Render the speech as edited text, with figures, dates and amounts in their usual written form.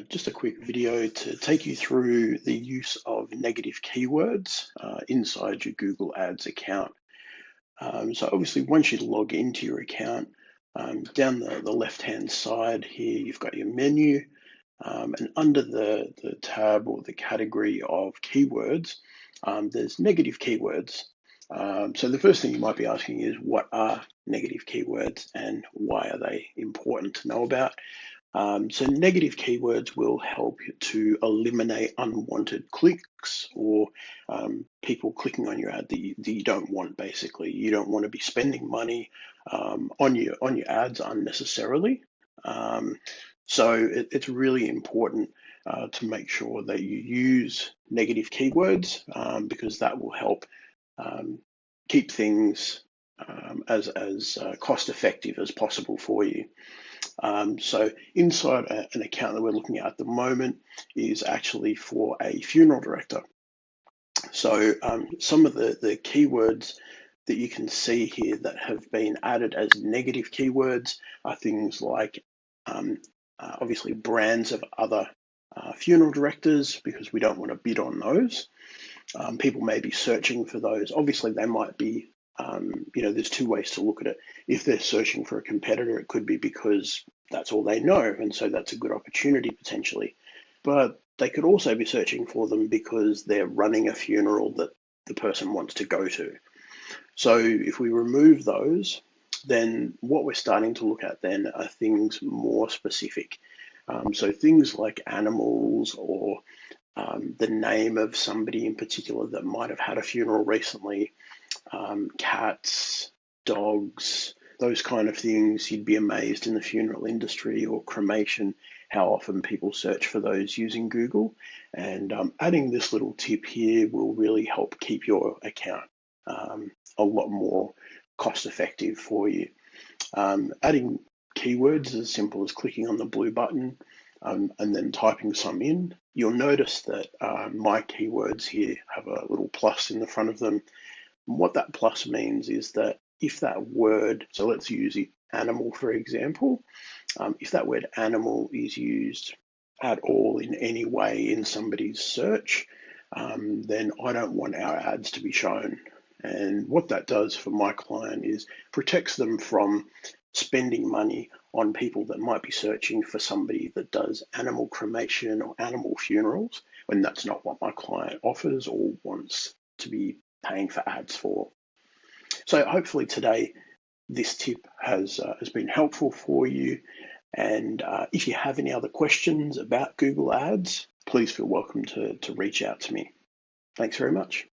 Just a quick video to take you through the use of negative keywords inside your Google Ads account. So obviously once you log into your account, down the left-hand side here, you've got your menu, and under the tab or the category of keywords, there's negative keywords. So the first thing you might be asking is, what are negative keywords and why are they important to know about? So negative keywords will help you to eliminate unwanted clicks or people clicking on your ad that you don't want. Basically, you don't want to be spending money on your ads unnecessarily. So it's really important to make sure that you use negative keywords because that will help keep things as cost effective as possible for you. So inside an account that we're looking at the moment is actually for a funeral director. So some of the keywords that you can see here that have been added as negative keywords are things like obviously brands of other funeral directors, because we don't want to bid on those. People may be searching for those. Obviously, they might be, there's two ways to look at it. If they're searching for a competitor, it could be because that's all they know, and so that's a good opportunity potentially. But they could also be searching for them because they're running a funeral that the person wants to go to. So if we remove those, then what we're starting to look at then are things more specific. So things like animals or the name of somebody in particular that might have had a funeral recently, cats, dogs, those kind of things. You'd be amazed in the funeral industry or cremation how often people search for those using Google. And adding this little tip here will really help keep your account a lot more cost effective for you. Adding keywords as simple as clicking on the blue button and then typing some in. You'll notice that my keywords here have a little plus in the front of them. And what that plus means is that if that word, so let's use it, animal for example, if that word animal is used at all in any way in somebody's search, then I don't want our ads to be shown. And what that does for my client is protects them from spending money on people that might be searching for somebody that does animal cremation or animal funerals, when that's not what my client offers or wants to be paying for ads for. So hopefully today this tip has been helpful for you. And if you have any other questions about Google Ads, please feel welcome to reach out to me. Thanks very much.